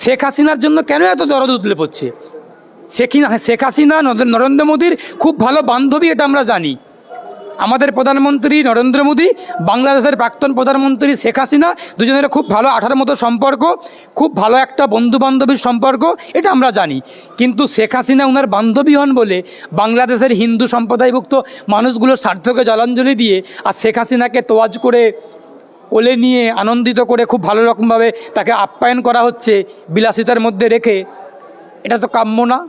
শেখ হাসিনার জন্য কেন এত দরদ উতলে পড়ছে? শেখ হাসিনা নরেন্দ্র মোদীর খুব ভালো বান্ধবী, এটা আমরা জানি। আমাদের প্রধানমন্ত্রী নরেন্দ্র মোদী, বাংলাদেশের প্রাক্তন প্রধানমন্ত্রী শেখ হাসিনা, দুজনের খুব ভালো আঠার মতো সম্পর্ক, খুব ভালো একটা বন্ধু বান্ধবীর সম্পর্ক, এটা আমরা জানি। কিন্তু শেখ হাসিনা ওনার বান্ধবী হন বলে বাংলাদেশের হিন্দু সম্প্রদায়ভুক্ত মানুষগুলোর স্বার্থকে জলাঞ্জলি দিয়ে আর শেখ হাসিনাকে তোয়াজ করে কোলে নিয়ে আনন্দিত করে খুব ভালো রকমভাবে তাকে আপ্যায়ন করা হচ্ছে বিলাসিতার মধ্যে রেখে, এটা তো কাম্য না।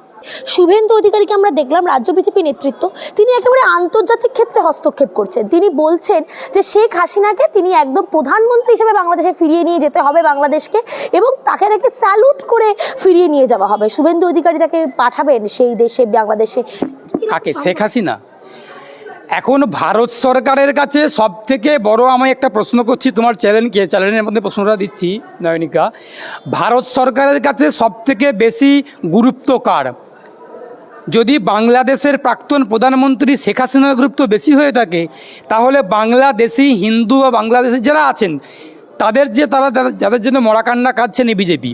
শুভেন্দু অধিকারীকে আমরা দেখলাম, রাজ্য বিজেপি নেতৃত্ব, তিনি একেবারে আন্তর্জাতিক ক্ষেত্রে হস্তক্ষেপ করছেন। তিনি বলছেন যে শেখ হাসিনাকে তিনি একদম প্রধানমন্ত্রী হিসেবে বাংলাদেশে ফিরিয়ে নিয়ে যেতে হবে বাংলাদেশকে, এবং তাকে নাকি স্যালুট করে ফিরিয়ে নিয়ে যাওয়া হবে। শুভেন্দু অধিকারী তাকে পাঠাবেন সেই দেশে, বাংলাদেশে। কাকে? শেখ হাসিনা? এখন ভারত সরকারের কাছে সব থেকে বড়, আমি একটা প্রশ্ন করছি তোমার চ্যানেলের মধ্যে প্রশ্নটা দিচ্ছি নয়নিকা, ভারত সরকারের কাছে সব থেকে বেশি গুরুত্ব কার? যদি বাংলাদেশের প্রাক্তন প্রধানমন্ত্রী শেখ হাসিনার গুরুত্ব বেশি হয়ে থাকে, তাহলে বাংলাদেশি হিন্দু বা বাংলাদেশি যারা আছেন তারা যাদের জন্য মরাকান্না কাঁদছেন এই বিজেপি,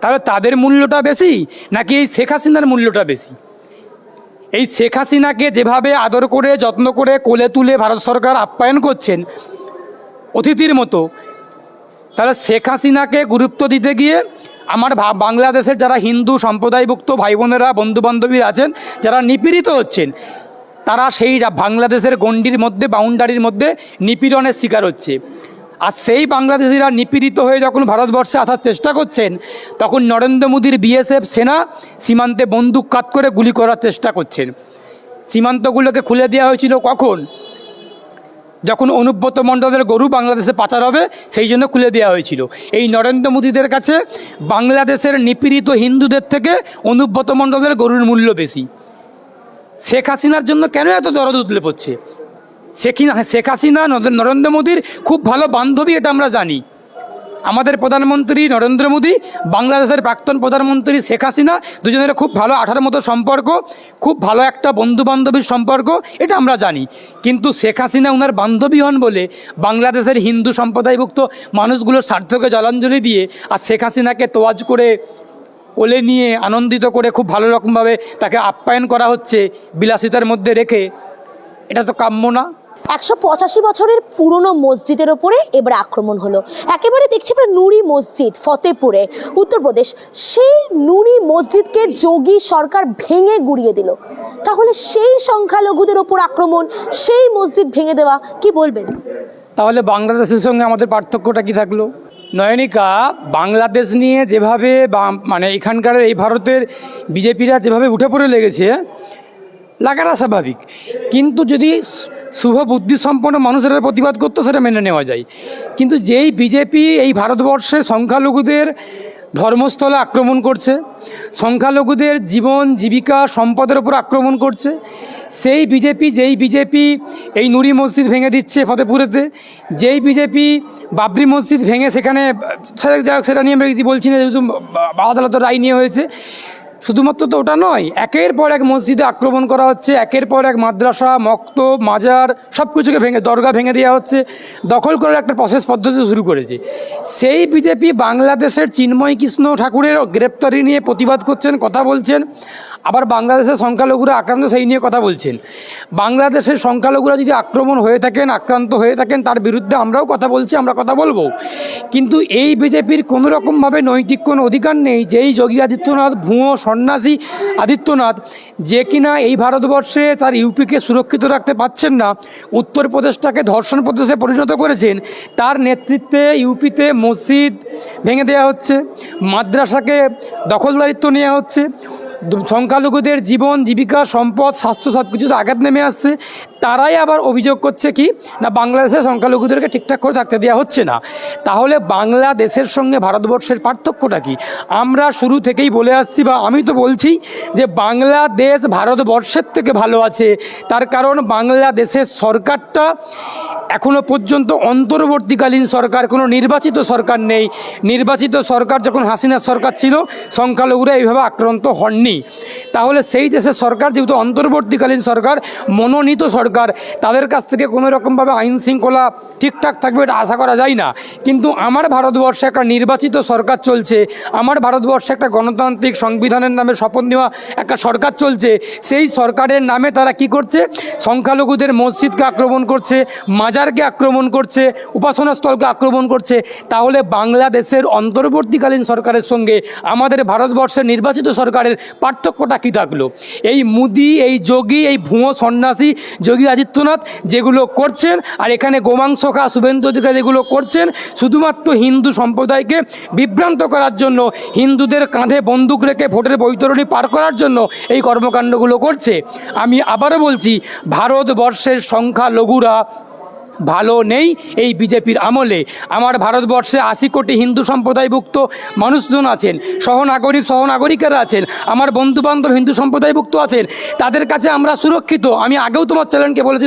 তাহলে তাদের মূল্যটা বেশি নাকি এই শেখ হাসিনার মূল্যটা বেশি? এই শেখ হাসিনাকে যেভাবে আদর করে যত্ন করে কোলে তুলে ভারত সরকার আপ্যায়ন করছেন অতিথির মতো, তাহলে শেখ হাসিনাকে গুরুত্ব দিতে গিয়ে আমার বাংলাদেশের যারা হিন্দু সম্প্রদায়ভুক্ত ভাই বোনেরা, বন্ধুবান্ধবী আছেন, যারা নিপীড়িত হচ্ছেন, তারা সেই বাংলাদেশের গণ্ডির মধ্যে, বাউন্ডারির মধ্যে নিপীড়নের শিকার হচ্ছে। আর সেই বাংলাদেশিরা নিপীড়িত হয়ে যখন ভারতবর্ষে আসার চেষ্টা করছেন, তখন নরেন্দ্র মোদীর বিএসএফ সেনা সীমান্তে বন্দুক কাত করে গুলি করার চেষ্টা করছেন। সীমান্তগুলোকে খুলে দেওয়া হয়েছিল কখন? যখন অনুব্রত মণ্ডলের গরু বাংলাদেশে পাচার হবে, সেই জন্য খুলে দেওয়া হয়েছিল। এই নরেন্দ্র মোদীদের কাছে বাংলাদেশের নিপীড়িত হিন্দুদের থেকে অনুব্রত মণ্ডলের গরুর মূল্য বেশি। শেখ হাসিনার জন্য কেন এত দরদ উতলে পড়ছে? শেখ হাসিনা নরেন্দ্র মোদীর খুব ভালো বান্ধবী, এটা আমরা জানি। আমাদের প্রধানমন্ত্রী নরেন্দ্র মোদী, বাংলাদেশের প্রাক্তন প্রধানমন্ত্রী শেখ হাসিনা, দুজনের খুব ভালো আঠার মতো সম্পর্ক, খুব ভালো একটা বন্ধু বান্ধবীর সম্পর্ক, এটা আমরা জানি। কিন্তু শেখ হাসিনা ওনার বান্ধবী হন বলে বাংলাদেশের হিন্দু সম্প্রদায়ভুক্ত মানুষগুলোর স্বার্থকে জলাঞ্জলি দিয়ে আর শেখ হাসিনাকে তোয়াজ করে কোলে নিয়ে আনন্দিত করে খুব ভালো রকমভাবে তাকে আপ্যায়ন করা হচ্ছে বিলাসিতার মধ্যে রেখে, এটা তো কাম্য না। 185 বছরের পুরনো মসজিদের ওপরে এবার আক্রমণ হলো। একেবারে দেখছি আমরা নুরি মসজিদ, ফতেপুরে, উত্তরপ্রদেশ। সেই নুরি মসজিদকে যোগী সরকার ভেঙে গুড়িয়ে দিল। তাহলে সেই সংখ্যালঘুদের ওপর আক্রমণ, সেই মসজিদ ভেঙে দেওয়া, কি বলবেন? তাহলে বাংলাদেশের সঙ্গে আমাদের পার্থক্যটা কি থাকলো? নয়নিকা, বাংলাদেশ নিয়ে যেভাবে মানে এখানকার এই ভারতের বিজেপিরা যেভাবে উঠে পড়ে লেগেছে, লাগাটা স্বাভাবিক। কিন্তু যদি শুভ বুদ্ধিসম্পন্ন মানুষেরা প্রতিবাদ করতো, সেটা মেনে নেওয়া যায়। কিন্তু যেই বিজেপি এই ভারতবর্ষে সংখ্যালঘুদের ধর্মস্থলে আক্রমণ করছে, সংখ্যালঘুদের জীবন জীবিকা সম্পদের উপর আক্রমণ করছে, যেই বিজেপি এই নুরি মসজিদ ভেঙে দিচ্ছে ফতেপুরেতে, যেই বিজেপি বাবরি মসজিদ ভেঙে সেখানে, সেটা নিয়ে আমরা কিছু বলছি না, যেহেতু আদালতের রায় নিয়ে হয়েছে। শুধুমাত্র তো ওটা নয়, একের পর এক মসজিদে আক্রমণ করা হচ্ছে, একের পর এক মাদ্রাসা, মক্তব, মাজার সব কিছুকে ভেঙে, দরগা ভেঙে দেওয়া হচ্ছে, দখল করার একটা প্রসেস পদ্ধতি শুরু করেছে। সেই বিজেপি বাংলাদেশের চিন্ময় কৃষ্ণ ঠাকুরের গ্রেপ্তারি নিয়ে প্রতিবাদ করছেন, কথা বলছেন। আবার বাংলাদেশের সংখ্যালঘুরা আক্রান্ত, সেই নিয়ে কথা বলছেন। বাংলাদেশের সংখ্যালঘুরা যদি আক্রমণ হয়ে থাকেন, আক্রান্ত হয়ে থাকেন, তার বিরুদ্ধে আমরাও কথা বলছি, আমরা কথা বলবো। কিন্তু এই বিজেপির কোনো রকমভাবে নৈতিক কোনো অধিকার নেই, যেই যোগী আদিত্যনাথ, ভুয়ো সন্ন্যাসী আদিত্যনাথ, যে কিনা এই ভারতবর্ষে তার ইউপিকে সুরক্ষিত রাখতে পারছেন না, উত্তরপ্রদেশটাকে ধর্ষণ প্রদেশে পরিণত করেছেন, তার নেতৃত্বে ইউপিতে মসজিদ ভেঙে দেওয়া হচ্ছে, মাদ্রাসাকে দখলদারিত্ব নেওয়া হচ্ছে, সংখ্যালঘুদের জীবন জীবিকা সম্পদ স্বাস্থ্য সব কিছুতে আঘাত নেমে আসছে। তারাই আবার অভিযোগ করছে কি না, বাংলাদেশের সংখ্যালঘুদেরকে ঠিকঠাক করে থাকতে দেওয়া হচ্ছে না। তাহলে বাংলাদেশের সঙ্গে ভারতবর্ষের পার্থক্যটা কি? আমরা শুরু থেকেই বলে আসছি, বা আমি তো বলছি যে বাংলাদেশ ভারতবর্ষের থেকে ভালো আছে। তার কারণ বাংলাদেশের সরকারটা এখনো পর্যন্ত অন্তর্বর্তীকালীন সরকার, কোনো নির্বাচিত সরকার নেই। নির্বাচিত সরকার যখন হাসিনার সরকার ছিল, সংখ্যালঘুরা এইভাবে আক্রান্ত হননি। তাহলে সেই দেশের সরকার যেহেতু অন্তর্বর্তীকালীন সরকার, মনোনীত সরকার, তাদের কাছ থেকে কোনো রকমভাবে আইন শৃঙ্খলা ঠিকঠাক থাকবে এটা আশা করা যায় না। কিন্তু আমার ভারতবর্ষে একটা নির্বাচিত সরকার চলছে, আমার ভারতবর্ষে একটা গণতান্ত্রিক সংবিধানের নামে শপথ নেওয়া একটা সরকার চলছে। সেই সরকারের নামে তারা কি করছে? সংখ্যালঘুদের মসজিদকে আক্রমণ করছে, মাজারকে আক্রমণ করছে, উপাসনা স্থলকে আক্রমণ করছে। তাহলে বাংলাদেশের অন্তর্বর্তীকালীন সরকারের সঙ্গে আমাদের ভারতবর্ষের নির্বাচিত সরকারের পার্থক্যটা কী থাকলো? এই মোদি, এই যোগী, এই ভুয়ো সন্ন্যাসী যোগী আদিত্যনাথ যেগুলো করছেন, আর এখানে গোমাংস খা শুভেন্দু অধিকারী যেগুলো করছেন, শুধুমাত্র হিন্দু সম্প্রদায়কে বিভ্রান্ত করার জন্য, হিন্দুদের কাঁধে বন্দুক রেখে ভোটের বৈতরণী পার করার জন্য এই কর্মকাণ্ডগুলো করছে। আমি আবারও বলছি, ভারতবর্ষের সংখ্যালঘুরা ভালো নেই এই বিজেপির আমলে। আমার ভারতবর্ষে 80 কোটি হিন্দু সম্প্রদায়ভুক্ত মানুষজন আছেন, সহনাগরিকেরা আছেন, আমার বন্ধুবান্ধব হিন্দু সম্প্রদায়ভুক্ত আছেন, তাদের কাছে আমরা সুরক্ষিত। আমি আগেও তোমার চ্যানেলকে বলেছি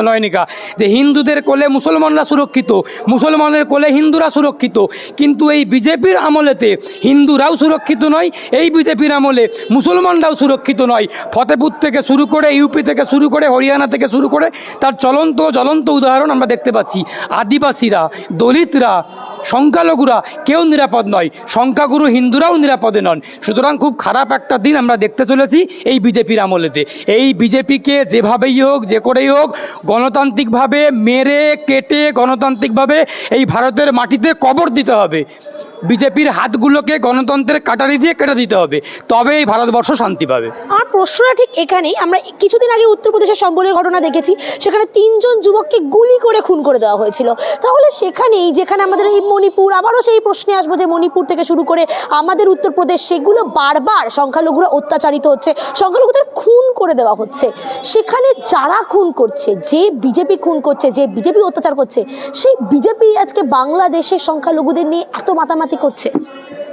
নয়নিকা, যে হিন্দুদের কোলে মুসলমানরা সুরক্ষিত, মুসলমানের কোলে হিন্দুরা সুরক্ষিত। কিন্তু এই বিজেপির আমলেতে হিন্দুরাও সুরক্ষিত নয়, এই বিজেপির আমলে মুসলমানরাও সুরক্ষিত নয়। ফতেপুর থেকে শুরু করে, ইউপি থেকে শুরু করে, হরিয়ানা থেকে শুরু করে, তার জ্বলন্ত উদাহরণ আমরা দেখতে পাচ্ছি। আদিবাসীরা, দলিতরা, সংখ্যালঘুরা কেউ নিরাপদ নয়, সংখ্যাগুরু হিন্দুরাও নিরাপদে নন। সুতরাং খুব খারাপ একটা দিন আমরা দেখতে চলেছি এই বিজেপির আমলেতে। এই বিজেপিকে যেভাবেই হোক, যে করেই হোক, গণতান্ত্রিকভাবে মেরে কেটে গণতান্ত্রিকভাবে এই ভারতের মাটিতে কবর দিতে হবে। বিজেপির হাতগুলোকে গণতন্ত্রের কাটারি দিয়ে কেটে দিতে হবে, তবে এই ভারতবর্ষ শান্তি পাবে। আমার প্রশ্নটা ঠিক এখানেই। আমরা কিছুদিন আগে উত্তরপ্রদেশের সম্বলের ঘটনা দেখেছি, সেখানে 3 জন যুবককে গুলি করে খুন করে দেওয়া হয়েছিল। তাহলে সেখানেই, যেখানে আমাদের এই মণিপুর, আবারও সেই প্রশ্নে আসবো যে মণিপুর থেকে শুরু করে আমাদের উত্তরপ্রদেশ, সেগুলো বারবার সংখ্যালঘুরা অত্যাচারিত হচ্ছে, সংখ্যালঘুদের খুন করে দেওয়া হচ্ছে। সেখানে যারা খুন করছে, যে বিজেপি খুন করছে, যে বিজেপি অত্যাচার করছে, সেই বিজেপি আজকে বাংলাদেশের সংখ্যালঘুদের নিয়ে এত মাতামাতি করছে।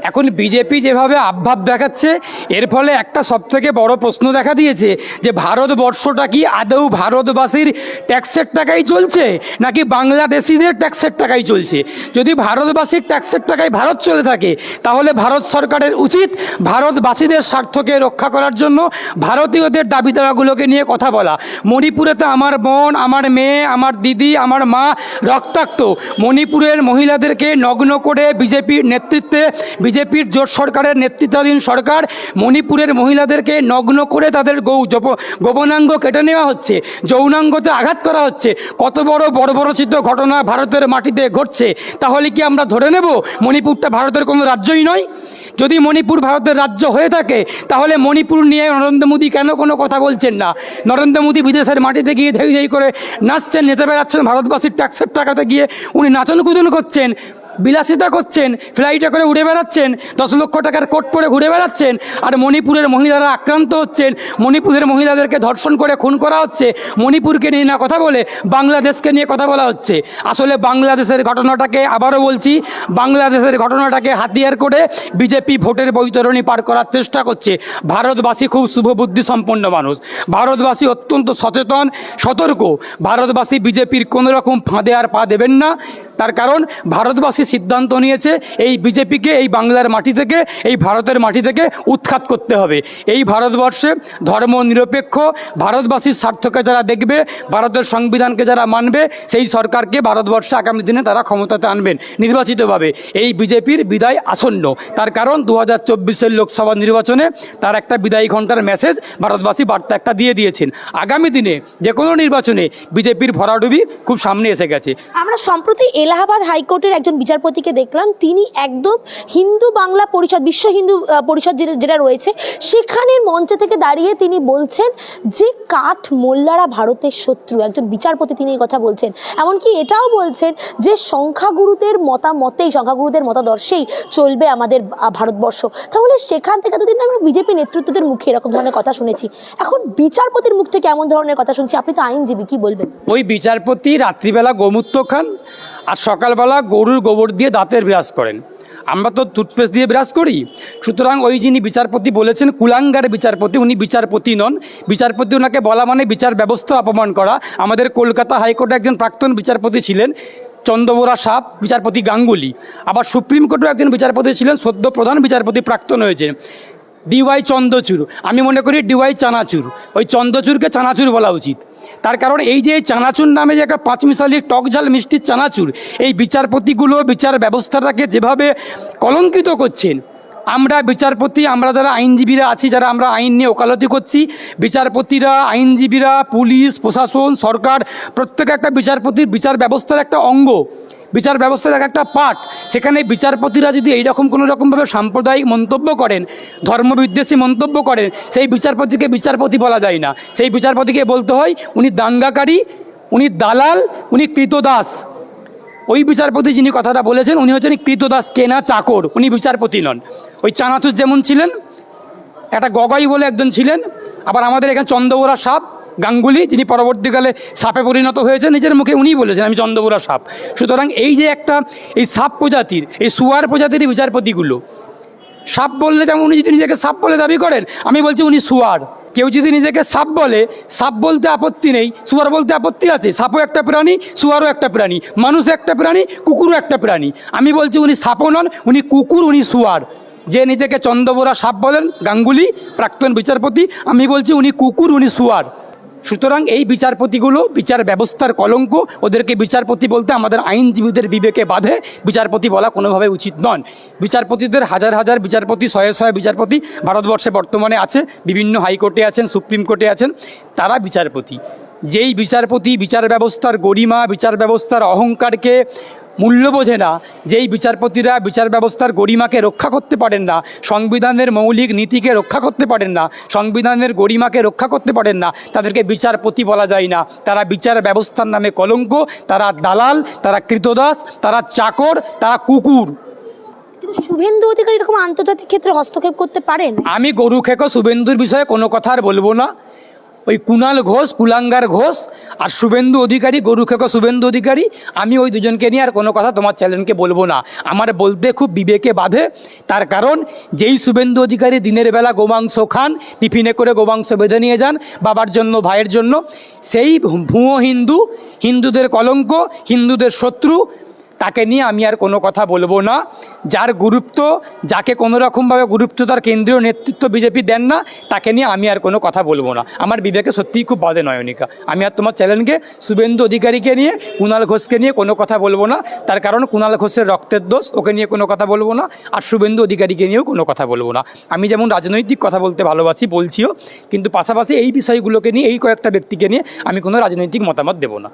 এখন বিজেপি যেভাবে আবভাব দেখাচ্ছে, এর ফলে একটা সবথেকে বড় প্রশ্ন দেখা দিয়েছে যে ভারতবর্ষটা কি আদৌ ভারতবাসীর ট্যাক্সের টাকাই চলছে, নাকি বাংলাদেশিদের ট্যাক্সের টাকাই চলছে? যদি ভারতবাসীর ট্যাক্সের টাকায় ভারত চলে থাকে, তাহলে ভারত সরকারের উচিত ভারতবাসীদের স্বার্থকে রক্ষা করার জন্য ভারতীয়দের দাবি দাওয়াগুলোকে নিয়ে কথা বলা। মণিপুরে তো আমার বোন, আমার মেয়ে, আমার দিদি, আমার মা রক্তাক্ত। মণিপুরের মহিলাদেরকে নগ্ন করে বিজেপির নেতৃত্বে, বিজেপির জোট সরকারের নেতৃত্বাধীন সরকার মণিপুরের মহিলাদেরকে নগ্ন করে তাদের গোপনাঙ্গ কেটে নেওয়া হচ্ছে, যৌনাঙ্গতে আঘাত করা হচ্ছে। কত বড় বর্বরচিত ঘটনা ভারতের মাটিতে ঘটছে। তাহলে কি আমরা ধরে নেব মণিপুরটা ভারতের কোনো রাজ্যই নয়? যদি মণিপুর ভারতের রাজ্য হয়ে থাকে, তাহলে মণিপুর নিয়ে নরেন্দ্র মোদী কেন কোনো কথা বলছেন না? নরেন্দ্র মোদী বিদেশের মাটিতে গিয়ে ধেই ধেই করে নাচছেন, নেচে বেড়াচ্ছেন, ভারতবাসীর ট্যাক্সের টাকাতে গিয়ে উনি নাচন কুদন করছেন, বিলাসিতা করছেন, ফ্লাইটে করে উড়ে বেড়াচ্ছেন, 10 লক্ষ টাকার কোট পরে ঘুরে বেড়াচ্ছেন। আর মণিপুরের মহিলারা আক্রান্ত হচ্ছেন, মণিপুরের মহিলাদেরকে ধর্ষণ করে খুন করা হচ্ছে। মণিপুরকে নিয়ে না কথা বলে বাংলাদেশকে নিয়ে কথা বলা হচ্ছে। আসলে বাংলাদেশের ঘটনাটাকে, আবারও বলছি, বাংলাদেশের ঘটনাটাকে হাতিয়ার করে বিজেপি ভোটের বৈতরণী পার করার চেষ্টা করছে। ভারতবাসী খুব শুভবুদ্ধি সম্পন্ন মানুষ, ভারতবাসী অত্যন্ত সচেতন, সতর্ক। ভারতবাসী বিজেপির কোনো রকম ফাঁদে আর পা দেবেন না। তার কারণ ভারতবাসী সিদ্ধান্ত নিয়েছে এই বিজেপিকে এই বাংলার মাটি থেকে, এই ভারতের মাটি থেকে উৎখাত করতে হবে। এই ভারতবর্ষে ধর্মনিরপেক্ষ ভারতবাসীর স্বার্থকে যারা দেখবে, ভারতের সংবিধানকে যারা মানবে, সেই সরকারকে ভারতবর্ষে আগামী দিনে তারা ক্ষমতাতে আনবেন নির্বাচিতভাবে। এই বিজেপির বিদায় আসন্ন। তার কারণ 2024-এর লোকসভা নির্বাচনে তার একটা বিদায়ী ঘণ্টার মেসেজ ভারতবাসী বার্তা একটা দিয়ে দিয়েছেন। আগামী দিনে যে কোনো নির্বাচনে বিজেপির ভরাডুবি খুব সামনে এসে গেছে। আমরা সম্প্রতি এলাহাবাদ হাইকোর্টের একজন বিচারপতিকে দেখলাম, তিনি একদম হিন্দু বাংলা পরিষদ, বিশ্ব হিন্দু পরিষদ যেটা রয়েছে, সেখানের মঞ্চে থেকে দাঁড়িয়ে তিনি বলছেন যে কাঠ মোল্লারা ভারতের শত্রু। একজন বিচারপতি তিনি এই কথা বলছেন। এমনকি এটাও বলছেন যে সংখ্যাগুরুদের মতামতেই, সংখ্যাগুরুদের মতাদর্শেই চলবে আমাদের ভারতবর্ষ। তাহলে সেখান থেকে এতদিন আমরা বিজেপি নেতৃত্বদের মুখে এরকম ধরনের কথা শুনেছি, এখন বিচারপতির মুখ থেকে এমন ধরনের কথা শুনছি। আপনি তো আইনজীবী, কি বলবেন? ওই বিচারপতি রাত্রিবেলা গোমূত্র খান আর সকালবেলা গরুর গোবর দিয়ে দাঁতের ব্রাশ করেন। আমরা তো টুথপেস্ট দিয়ে ব্রাশ করি। সুতরাং ওই যিনি বিচারপতি বলেছেন কুলাঙ্গার বিচারপতি, উনি বিচারপতি নন। বিচারপতি ওনাকে বলা মানে বিচার ব্যবস্থা অপমান করা। আমাদের কলকাতা হাইকোর্টে একজন প্রাক্তন বিচারপতি ছিলেন চন্দ্রবোরা সাপ, বিচারপতি গাঙ্গুলি। আবার সুপ্রিম কোর্টেও একজন বিচারপতি ছিলেন, সদ্য প্রধান বিচারপতি প্রাক্তন হয়েছে ডিওয়াই চন্দ্রচূড়। আমি মনে করি ডিওয়াই চানাচুর, ওই চন্দ্রচূড়কে চানাচুর বলা উচিত। তার কারণ এই যে চানাচুর নামে যে একটা পাঁচমিশালি টক ঝাল মিষ্টির চানাচুর, এই বিচারপতিগুলো বিচার ব্যবস্থাটাকে যেভাবে কলঙ্কিত করছেন। আমরা বিচারপতি, আমরা যারা আইনজীবীরা আছি, যারা আমরা আইন নিয়ে ওকালতি করছি, বিচারপতিরা, আইনজীবীরা, পুলিশ প্রশাসন, সরকার, প্রত্যেকে একটা বিচারপতির বিচার ব্যবস্থার একটা অঙ্গ, বিচার ব্যবস্থার একটা পার্ট। সেখানে বিচারপতিরা যদি এইরকম কোনো রকমভাবে সাম্প্রদায়িক মন্তব্য করেন, ধর্মবিদ্বেষী মন্তব্য করেন, সেই বিচারপতিকে বিচারপতি বলা যায় না। সেই বিচারপতিকে বলতে হয় উনি দাঙ্গাকারী, উনি দালাল, উনি কৃতদাস। ওই বিচারপতি যিনি কথাটা বলেছেন উনি হচ্ছেন কৃতদাস, কেনা চাকর, উনি বিচারপতি নন। ওই চানাচুর যেমন ছিলেন, একটা গগৈ বলে একজন ছিলেন। আবার আমাদের এখানে চন্দ্রবোরা সাপ গাঙ্গুলি, যিনি পরবর্তীকালে সাপে পরিণত হয়েছে, নিজের মুখে উনিই বলেছেন আমি চন্দ্রবোরা সাপ। সুতরাং এই যে একটা এই সাপ প্রজাতির, এই শুয়ার প্রজাতির বিচারপতিগুলো, সাপ বললে যেমন উনি যদি নিজেকে সাপ বলে দাবি করেন, আমি বলছি উনি শুয়ার। কেউ যদি নিজেকে সাপ বলে, সাপ বলতে আপত্তি নেই, শুয়ার বলতে আপত্তি আছে। সাপও একটা প্রাণী, শুয়ারও একটা প্রাণী, মানুষ একটা প্রাণী, কুকুরও একটা প্রাণী। আমি বলছি উনি সাপও নন, উনি কুকুর, উনি শুয়ার। যে নিজেকে চন্দ্রবোরা সাপ বলেন গাঙ্গুলি, প্রাক্তন বিচারপতি, আমি বলছি উনি কুকুর, উনি শুয়ার। সুতরাং এই বিচারপতিগুলো বিচার ব্যবস্থার কলঙ্ক। ওদেরকে বিচারপতি বলতে আমাদের আইনজীবীদের বিবেকে বাধে, বিচারপতি বলা কোনোভাবে উচিত নন। বিচারপতিদের হাজার হাজার বিচারপতি, শয়ে শয়ে বিচারপতি ভারতবর্ষে বর্তমানে আছে, বিভিন্ন হাইকোর্টে আছেন, সুপ্রিম কোর্টে আছেন, তারা বিচারপতি। যেই বিচারপতি বিচার ব্যবস্থার গরিমা, বিচার ব্যবস্থার অহংকারকে মূল্য বোঝে না, যেই বিচারপতিরা বিচার ব্যবস্থার গরিমাকে রক্ষা করতে পারেন না, সংবিধানের মৌলিক নীতিকে রক্ষা করতে পারেন না, সংবিধানের গরিমাকে রক্ষা করতে পারেন না, তাদেরকে বিচারপতি বলা যায় না। তারা বিচার ব্যবস্থার নামে কলঙ্ক, তারা দালাল, তারা কৃতদাস, তারা চাকর, তারা কুকুর। কিন্তু শুভেন্দু অধিকারী এরকম আন্তর্জাতিক ক্ষেত্রে হস্তক্ষেপ করতে পারেন? আমি গরু খেকো শুভেন্দুর বিষয়ে কোনো কথা আর বলবো না। ওই কুণাল ঘোষ, কুলাঙ্গার ঘোষ, আর শুভেন্দু অধিকারী, গরু খেকো শুভেন্দু অধিকারী, আমি ওই দুজনকে নিয়ে আর কোনো কথা তোমার চ্যানেলকে বলবো না। আমার বলতে খুব বিবেকে বাধে। তার কারণ যেই শুভেন্দু অধিকারী দিনের বেলা গোমাংস খান, টিফিনে করে গোমাংস বেঁধে নিয়ে যান বাবার জন্য, ভাইয়ের জন্য, সেই ভুয়ো হিন্দু, হিন্দুদের কলঙ্ক, হিন্দুদের শত্রু, তাকে নিয়ে আমি আর কোনো কথা বলবো না। যার গুরুত্ব, যাকে কোনো রকমভাবে গুরুত্ব তার কেন্দ্রীয় নেতৃত্ব বিজেপি দেন না, তাকে নিয়ে আমি আর কোনো কথা বলবো না। আমার বিবেকে সত্যিই খুব বাধে নয়নিকা। আমি আর তোমার চ্যানেলকে শুভেন্দু অধিকারীকে নিয়ে, কুণাল ঘোষকে নিয়ে কোনো কথা বলবো না। তার কারণ কুণাল ঘোষের রক্তের দোষ, ওকে নিয়ে কোনো কথা বলবো না। আর শুভেন্দু অধিকারীকে নিয়েও কোনো কথা বলবো না। আমি যেমন রাজনৈতিক কথা বলতে ভালোবাসি, বলছিও, কিন্তু পাশাপাশি এই বিষয়গুলোকে নিয়ে, এই কয়েকটা ব্যক্তিকে নিয়ে আমি কোনো রাজনৈতিক মতামত দেবো না।